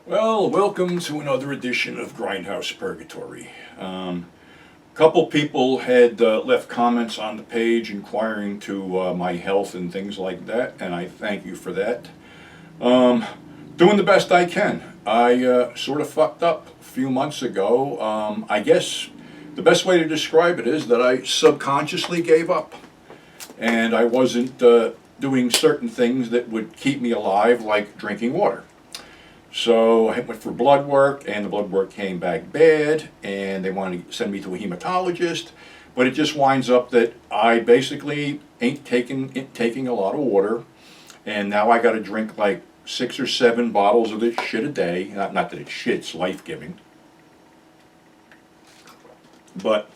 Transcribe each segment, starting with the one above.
Well, welcome to another edition of Grindhouse Purgatory. A couple people had left comments on the page inquiring to my health and things like that, and I thank you for that. Doing the best I can. I sort of fucked up a few months ago. I guess the best way to describe it is that I subconsciously gave up, and I wasn't doing certain things that would keep me alive, like drinking water. So I went for blood work, and the blood work came back bad, and they wanted to send me to a hematologist. But it just winds up that I basically ain't taking a lot of water, and now I got to drink like 6 or 7 bottles of this shit a day. Not that it's shit; it's life-giving. But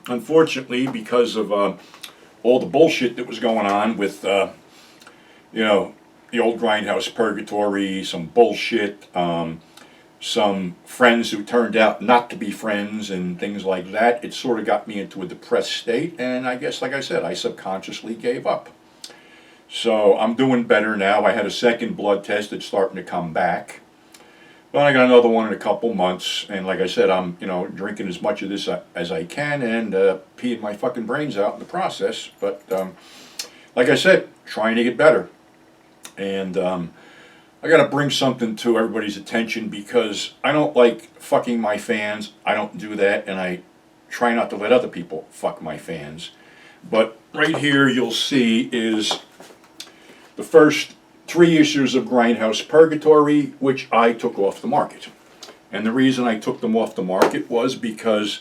unfortunately, because of all the bullshit that was going on with, you know, the old Grindhouse Purgatory, some bullshit, some friends who turned out not to be friends and things like that, it sort of got me into a depressed state, and I guess, like I said, I subconsciously gave up. So I'm doing better now. I had a second blood test that's starting to come back. But I got another one in a couple months, and like I said, I'm drinking as much of this as I can and peeing my fucking brains out in the process. But like I said, trying to get better. And I got to bring something to everybody's attention because I don't like fucking my fans. I don't do that, and I try not to let other people fuck my fans. But right here you'll see is the first 3 issues of Grindhouse Purgatory, which I took off the market. And the reason I took them off the market was because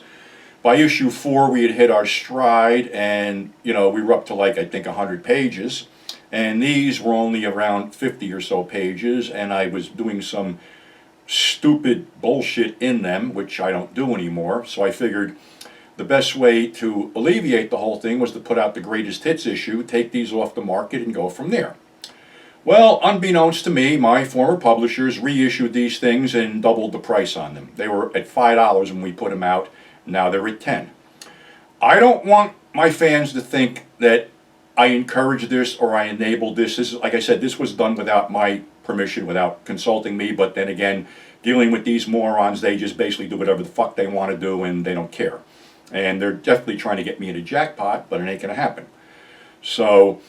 by issue 4 we had hit our stride, and we were up to like, I think, 100 pages. And these were only around 50 or so pages, and I was doing some stupid bullshit in them, which I don't do anymore. So I figured the best way to alleviate the whole thing was to put out the greatest hits issue, take these off the market, and go from there. Well, unbeknownst to me, my former publishers reissued these things and doubled the price on them. They were at $5 when we put them out. Now they're at $10. I don't want my fans to think that I encourage this or I enabled this. This is, like I said, this was done without my permission, without consulting me. But then again, dealing with these morons, they just basically do whatever the fuck they want to do, and they don't care. And they're definitely trying to get me in a jackpot, but it ain't going to happen. So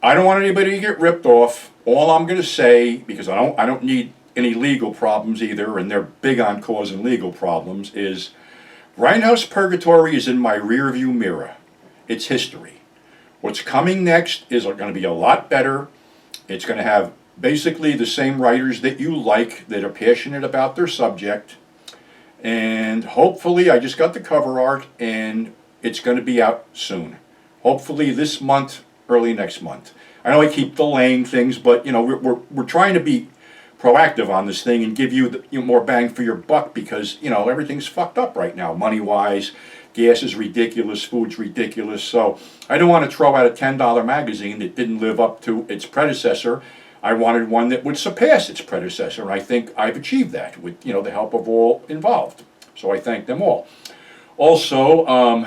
I don't want anybody to get ripped off. All I'm going to say, because I don't need any legal problems either, and they're big on causing legal problems, is Grindhouse Purgatory is in my rearview mirror. It's history. What's coming next is going to be a lot better. It's going to have basically the same writers that you like, that are passionate about their subject. And hopefully, I just got the cover art, and it's going to be out soon. Hopefully this month, early next month. I know I keep delaying things, but we're trying to be proactive on this thing and give you more bang for your buck, because everything's fucked up right now, money-wise. Gas is ridiculous, food's ridiculous, so I don't want to throw out a $10 magazine that didn't live up to its predecessor. I wanted one that would surpass its predecessor, and I think I've achieved that with the help of all involved. So I thank them all. Also,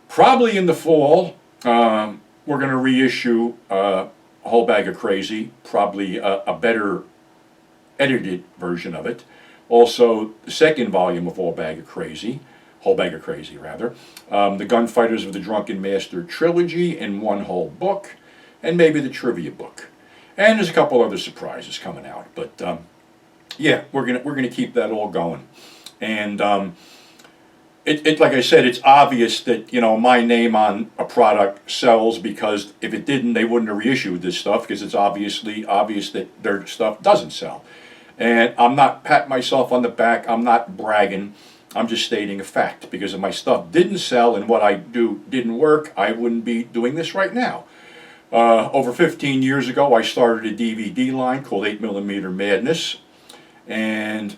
probably in the fall, we're going to reissue a whole bag of crazy, probably a better edited version of it. Also, the second volume of Whole Bag of Crazy, the Gunfighters of the Drunken Master trilogy in one whole book, and maybe the trivia book. And there's a couple other surprises coming out, but yeah, we're gonna keep that all going. And like I said, it's obvious that my name on a product sells, because if it didn't, they wouldn't have reissued this stuff, because it's obviously obvious that their stuff doesn't sell. And I'm not patting myself on the back. I'm not bragging. I'm just stating a fact, because if my stuff didn't sell and what I do didn't work, I wouldn't be doing this right now. Over 15 years ago, I started a DVD line called 8mm Madness, and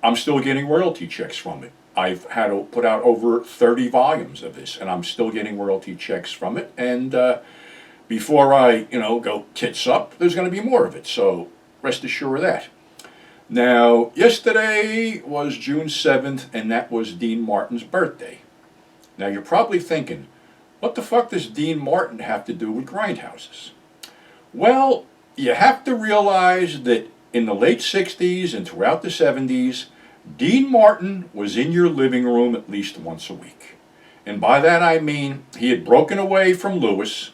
I'm still getting royalty checks from it. I've had to put out over 30 volumes of this, and I'm still getting royalty checks from it. And before I, go tits up, there's going to be more of it, so rest assured of that. Now, yesterday was June 7th, and that was Dean Martin's birthday. Now, you're probably thinking, what the fuck does Dean Martin have to do with grindhouses? Well, you have to realize that in the late 60s and throughout the 70s, Dean Martin was in your living room at least once a week. And by that I mean he had broken away from Lewis.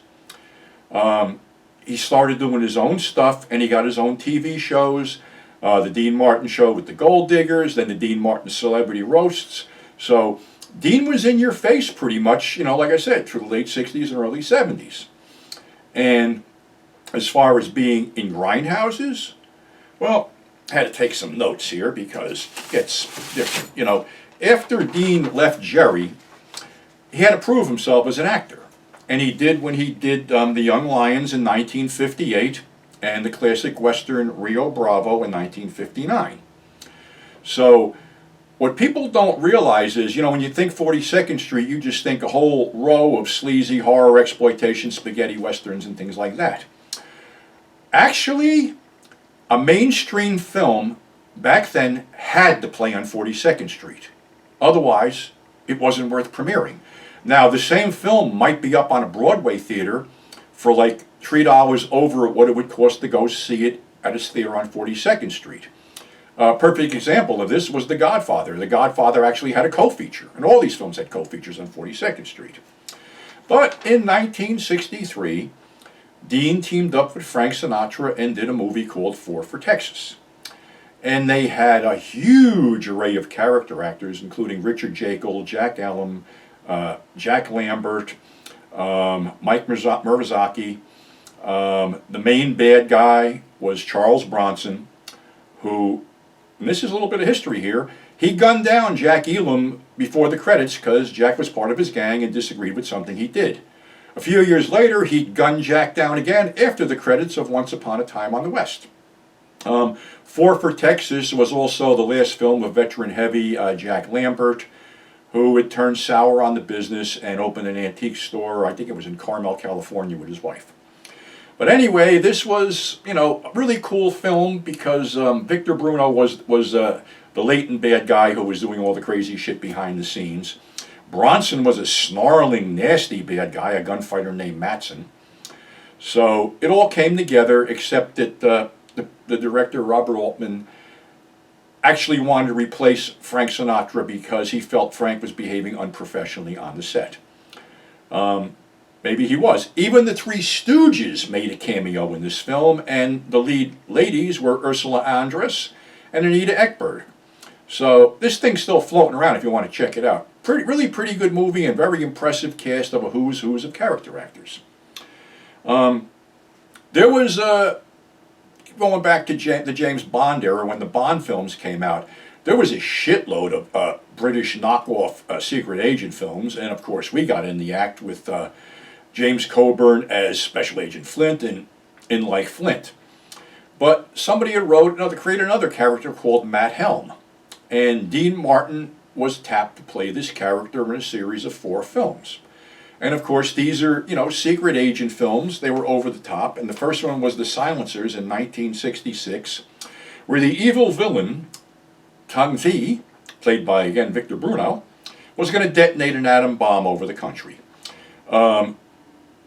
He started doing his own stuff, and he got his own TV shows. The Dean Martin Show with the Gold Diggers, then the Dean Martin Celebrity Roasts. So Dean was in your face pretty much, like I said, through the late 60s and early 70s. And as far as being in grindhouses, well, I had to take some notes here because it's different. After Dean left Jerry, he had to prove himself as an actor. And he did when he did The Young Lions in 1958 and the classic Western Rio Bravo in 1959. So what people don't realize is, when you think 42nd Street, you just think a whole row of sleazy horror exploitation spaghetti westerns and things like that. Actually, a mainstream film back then had to play on 42nd Street. Otherwise, it wasn't worth premiering. Now, the same film might be up on a Broadway theater for like $3 over what it would cost to go see it at a theater on 42nd Street. A perfect example of this was The Godfather. The Godfather actually had a co-feature, and all these films had co-features on 42nd Street. But in 1963, Dean teamed up with Frank Sinatra and did a movie called Four for Texas. And they had a huge array of character actors, including Richard Jekyll, Jack Ellum, Jack Lambert, Mike Murzaki. The main bad guy was Charles Bronson, who, and this is a little bit of history here, he gunned down Jack Elam before the credits because Jack was part of his gang and disagreed with something he did. A few years later, he gunned Jack down again after the credits of Once Upon a Time on the West. Four for Texas was also the last film of veteran heavy Jack Lambert, who had turned sour on the business and opened an antique store, I think it was in Carmel, California, with his wife. But anyway, this was, a really cool film because Victor Bruno was the latent bad guy who was doing all the crazy shit behind the scenes. Bronson was a snarling, nasty bad guy, a gunfighter named Matson. So it all came together, except that the director, Robert Altman, actually wanted to replace Frank Sinatra because he felt Frank was behaving unprofessionally on the set. Maybe he was. Even the Three Stooges made a cameo in this film, and the lead ladies were Ursula Andress and Anita Ekberg. So this thing's still floating around if you want to check it out. Really pretty good movie and very impressive cast of a who's who's of character actors. There was, going back to the James Bond era when the Bond films came out, there was a shitload of British knockoff secret agent films, and of course we got in the act with James Coburn as Special Agent Flint and In Like Flint. But somebody had created another character called Matt Helm, and Dean Martin was tapped to play this character in a series of 4 films. And of course, these are, secret agent films. They were over the top. And the first one was The Silencers in 1966, where the evil villain, Tang Thi, played by, again, Victor Bruno, was going to detonate an atom bomb over the country.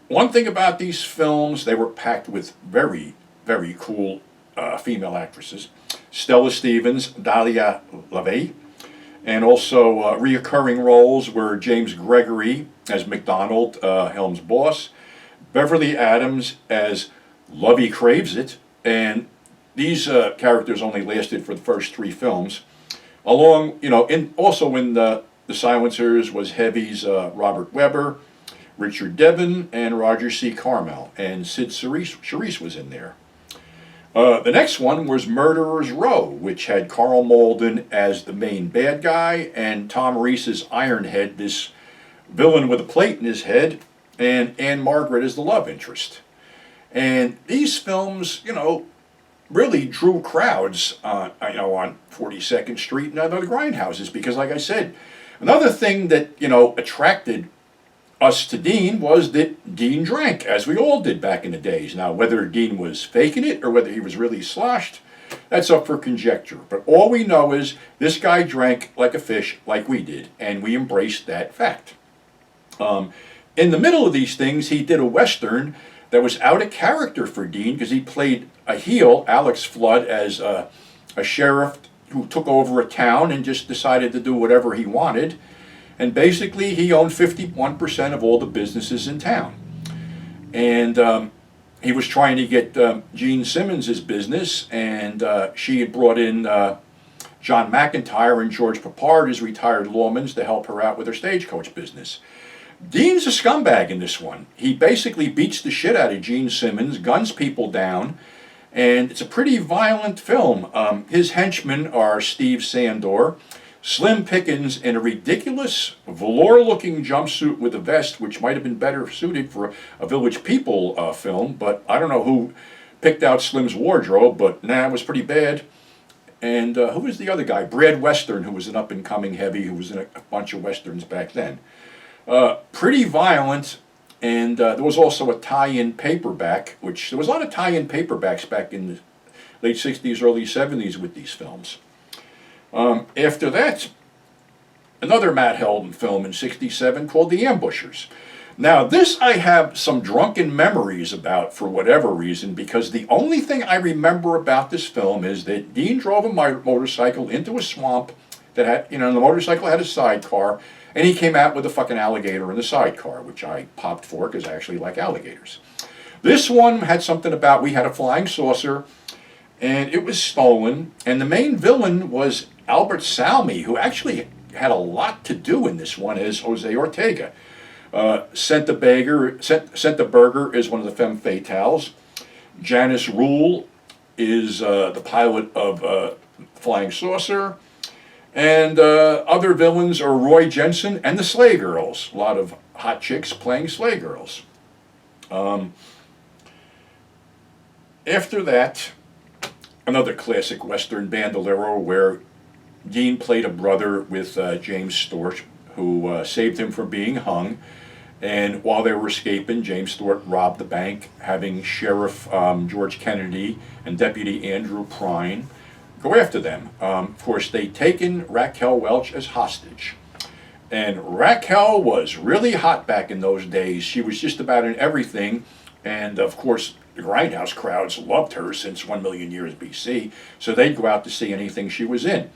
One thing about these films, they were packed with very, very cool female actresses. Stella Stevens, Dahlia LaVey, and also reoccurring roles were James Gregory as McDonald, Helm's boss, Beverly Adams as Lovey Craves It, and these characters only lasted for the first 3 films. Along, also in the Silencers was Heavy's Robert Webber, Richard Devon, and Roger C. Carmel, and Sid Charisse was in there. The next one was Murderer's Row, which had Carl Malden as the main bad guy, and Tom Reese's Ironhead, this villain with a plate in his head, and Anne Margaret as the love interest. And these films, really drew crowds on 42nd Street and other grindhouses because, like I said, another thing that, attracted us to Dean was that Dean drank, as we all did back in the days. Now, whether Dean was faking it or whether he was really sloshed, that's up for conjecture. But all we know is this guy drank like a fish, like we did, and we embraced that fact. In the middle of these things, he did a Western that was out of character for Dean because he played a heel, Alex Flood, as a sheriff who took over a town and just decided to do whatever he wanted. And basically, he owned 51% of all the businesses in town. And he was trying to get Gene Simmons' business, and she had brought in John McIntyre and George Papard as retired lawmen to help her out with her stagecoach business. Dean's a scumbag in this one. He basically beats the shit out of Gene Simmons, guns people down, and it's a pretty violent film. His henchmen are Steve Sandor, Slim Pickens in a ridiculous velour-looking jumpsuit with a vest, which might have been better suited for a Village People film, but I don't know who picked out Slim's wardrobe, but it was pretty bad. And who was the other guy? Brad Western, who was an up-and-coming heavy, who was in a bunch of westerns back then. Pretty violent, and there was also a tie-in paperback, which there was a lot of tie-in paperbacks back in the late 60s, early 70s with these films. After that, another Matt Helden film in '67 called The Ambushers. Now, this I have some drunken memories about for whatever reason, because the only thing I remember about this film is that Dean drove a motorcycle into a swamp that had, the motorcycle had a sidecar, and he came out with a fucking alligator in the sidecar, which I popped for because I actually like alligators. This one had something about we had a flying saucer, and it was stolen, and the main villain was Albert Salmi, who actually had a lot to do in this one as Jose Ortega. Sent the Burger is one of the femme fatales. Janice Rule is the pilot of Flying Saucer. And other villains are Roy Jensen and the Sleigh Girls. A lot of hot chicks playing Sleigh Girls. After that, another classic Western, Bandolero, where Dean played a brother with James Stewart, who saved him from being hung. And while they were escaping, James Stewart robbed the bank, having Sheriff George Kennedy and Deputy Andrew Prine go after them. Of course, they'd taken Raquel Welch as hostage. And Raquel was really hot back in those days. She was just about in everything. And of course, the Grindhouse crowds loved her since 1 million years BC, so they'd go out to see anything she was in.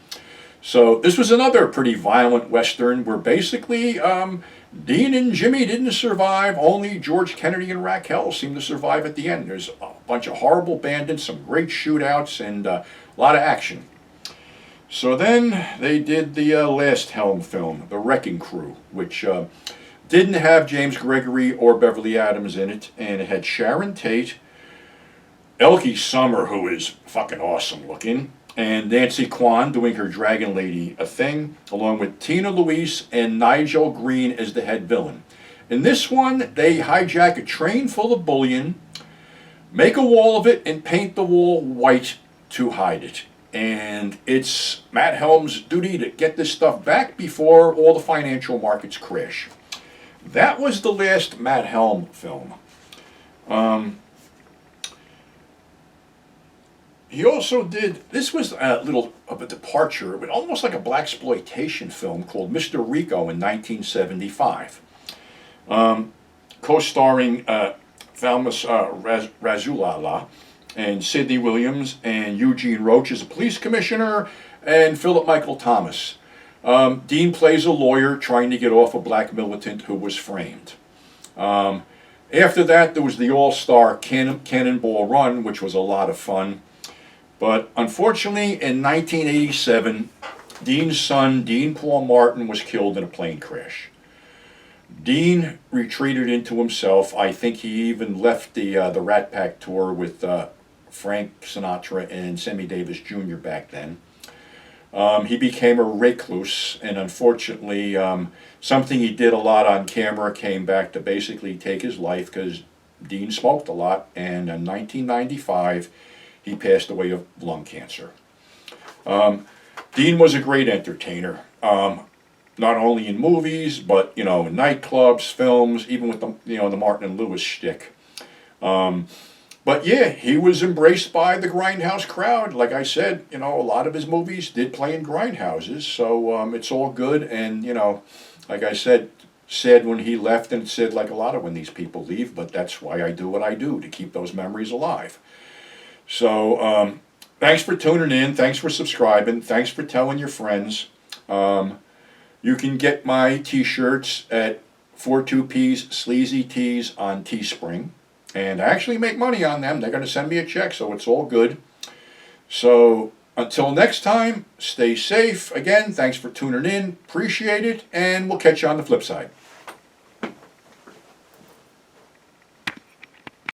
So this was another pretty violent Western where basically Dean and Jimmy didn't survive, only George Kennedy and Raquel seemed to survive at the end. There's a bunch of horrible bandits, some great shootouts, and a lot of action. So then they did the last Helm film, The Wrecking Crew, which didn't have James Gregory or Beverly Adams in it, and it had Sharon Tate, Elke Summer, who is fucking awesome looking, and Nancy Kwan doing her Dragon Lady thing, along with Tina Louise and Nigel Green as the head villain. In this one, they hijack a train full of bullion, make a wall of it, and paint the wall white to hide it. And it's Matt Helm's duty to get this stuff back before all the financial markets crash. That was the last Matt Helm film. He also did, this was a little of a departure, but almost like a blaxploitation film called Mr. Rico in 1975. Co-starring Thalmus Razulala and Sidney Williams and Eugene Roach as a police commissioner and Philip Michael Thomas. Dean plays a lawyer trying to get off a black militant who was framed. After that, there was the all-star Cannonball Run, which was a lot of fun. But unfortunately, in 1987, Dean's son, Dean Paul Martin, was killed in a plane crash. Dean retreated into himself. I think he even left the Rat Pack tour with Frank Sinatra and Sammy Davis Jr. back then. He became a recluse, and unfortunately, something he did a lot on camera came back to basically take his life because Dean smoked a lot, and in 1995, he passed away of lung cancer. Dean was a great entertainer, not only in movies, but in nightclubs, films, even with the Martin and Lewis shtick. But yeah, he was embraced by the Grindhouse crowd. Like I said, a lot of his movies did play in grindhouses, so it's all good. And like I said, sad when he left, and it's sad like a lot of when these people leave, but that's why I do what I do, to keep those memories alive. So, thanks for tuning in. Thanks for subscribing. Thanks for telling your friends. You can get my t-shirts at 42P's Sleazy Tees on Teespring. And I actually make money on them. They're going to send me a check, so it's all good. So, until next time, stay safe. Again, thanks for tuning in. Appreciate it. And we'll catch you on the flip side.